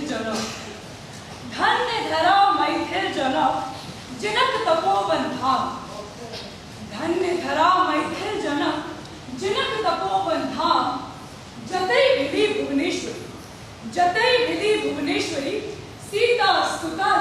जनक, धन्य धरा मैथिल जनक, जिनक तपोवन धाम। धन्य धरा मैथिल जनक, जिनक तपोवन धाम। जतई विधि भुवनेश्वरी, जतई विधि भुवनेश्वरी, सीता स्तुता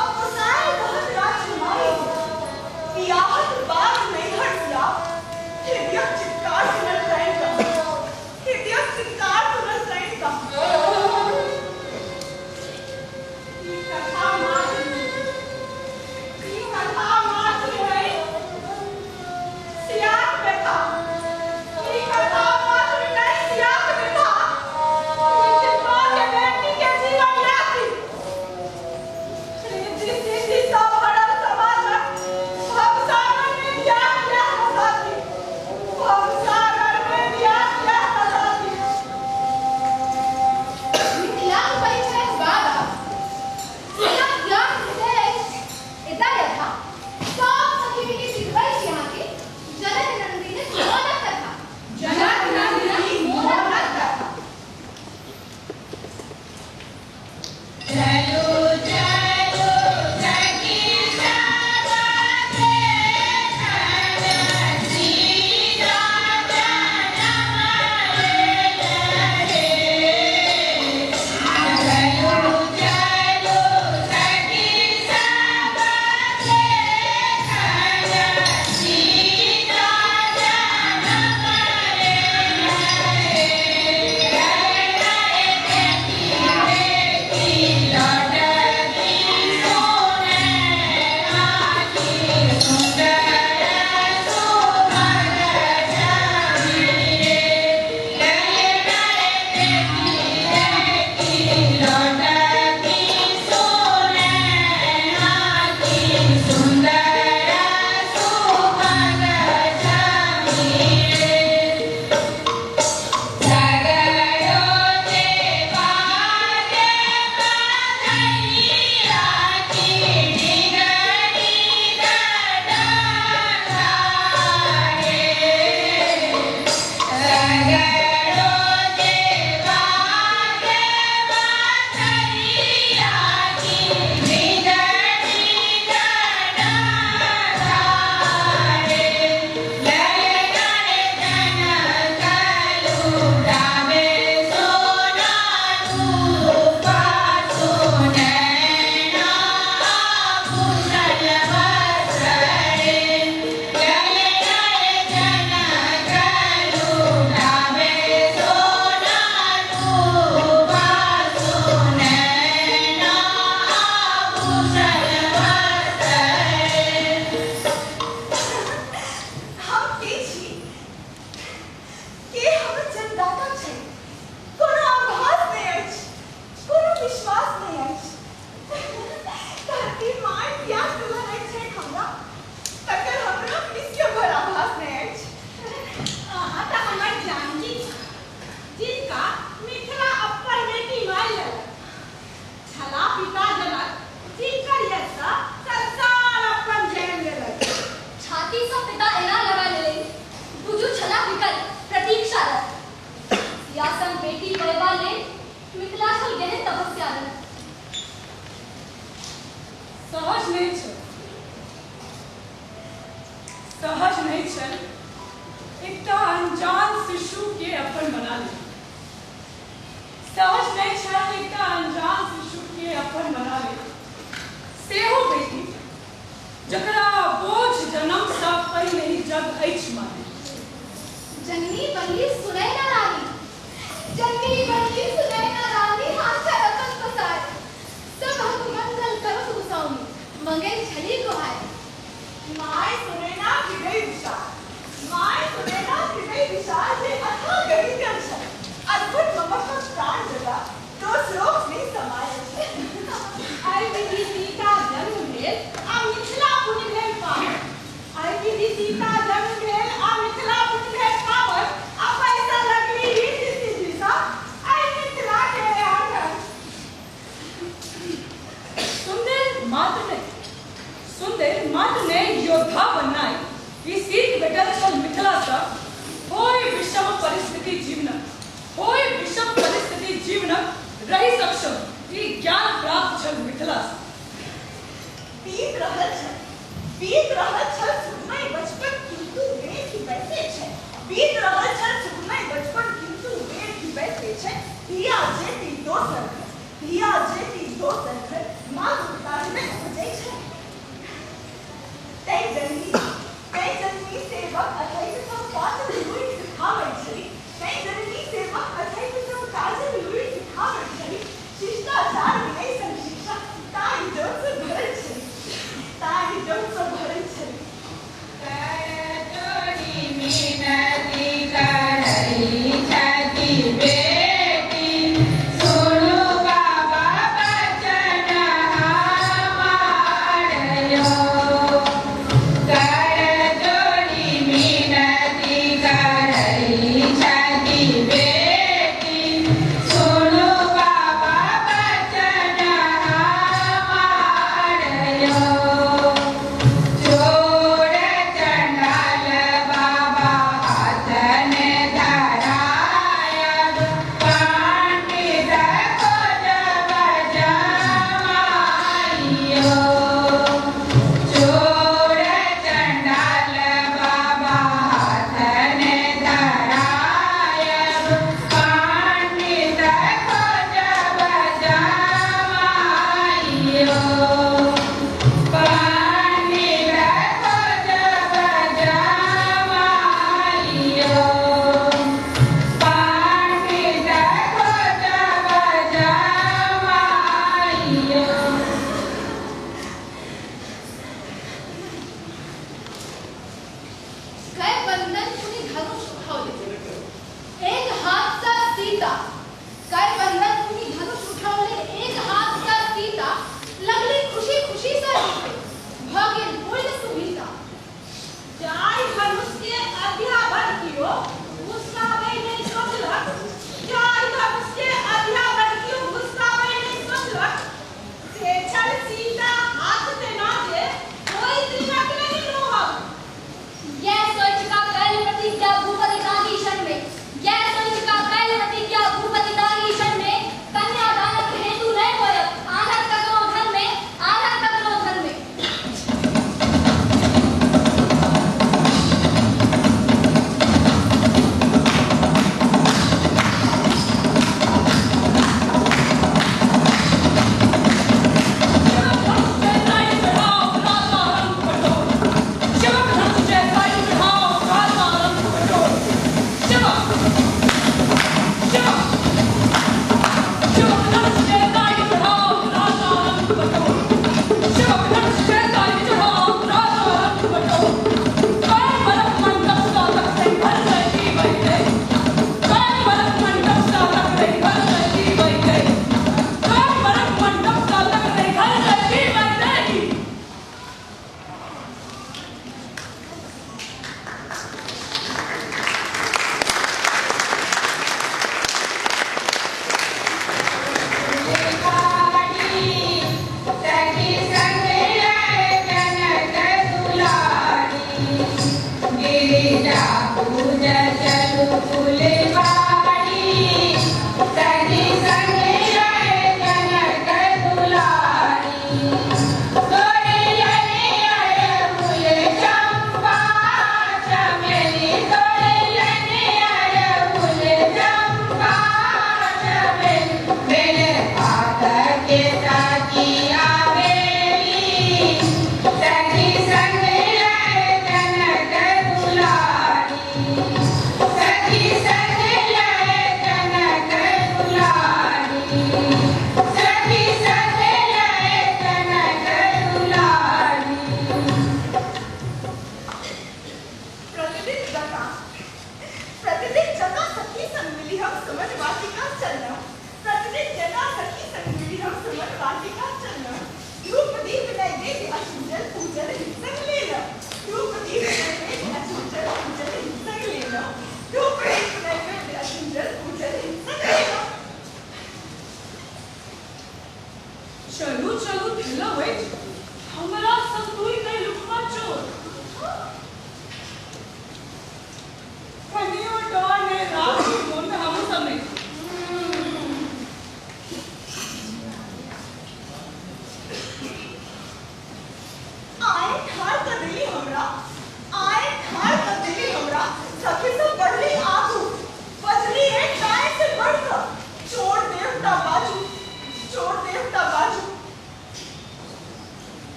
अब इतिहास तुम्हारा छे हमरा तकर हमरा किसके भर आभास नहीं है आता हमर जानकी जिनका मिथिला अप्पर बेटी माय छला पिता जनक जिनकर यशा संसार अपन जन्म लेलक छाती सा पिता एना लगा ले बुझु छला विकल प्रतीक्षा यासन बेटी पैबा ले मिथिला छल गहन तपस्या रह सहज नहीं छल सहज नहीं छल एकटा अनजान शिशु के अपन बना ले सहज नहीं छल एकटा अनजान शिशु के अपन बना ले सेहो बेटी जकरा बोझ जन्म सा पहले ही जग अछि माने जननी बंदी सुनैना रानी जननी बंदी सुनैना रानी हाथ रतन पसार सब हम मंगल करो गुसाऊं मंगे छली को है माय सुनैना की गई विशाल माय सुनैना की गई विशाल जे अथाह गति के अंश अद्भुत ममत्व प्राण जगा तो श्लोक में समाये छे आई विधि सीता जन्म भेल आ मिथिला पुन भेल पावन आई विधि सीता जन्म भेल आ मिथिला पुन भेल पावन आ पैसा लगली रीति सीधी सा आई मिथिला के आंगन सुंदर मात्र ने योद्धा बनना है ये सीख बेटा छल मिथिला सा होय विषम परिस्थिति जीवन होय विषम परिस्थिति जीवन रही सक्षम ये ज्ञान प्राप्त छल मिथिला सा बीत रहल छल सुखमय बचपन किंतु वे की बैठे छे बीत रहल छल सुखमय बचपन किंतु वे की बैठे छे धिया जेती दोसर घर मां उतार में पहुंचे छे तै जननी सेवक अथई सब काजल लुई सिखावे छली तै जननी सेवक अथई सब काजल लुई सिखावे छली शिष्टाचार विनय सन शिक्षा ताई जो से भरल छली तोरी मिनती करई छती बेटी सुनो बाबा बचन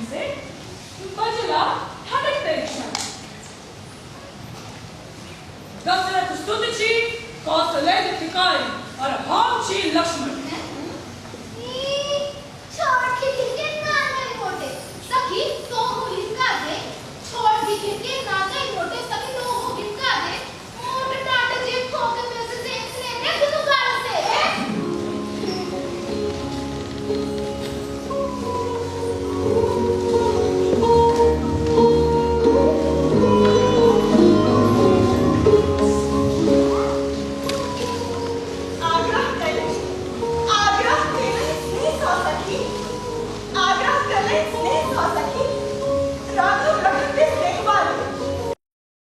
से बजला हटकते क्षण दशरथ स्तुत छी कौशले दिखाई और हम छी लक्ष्मण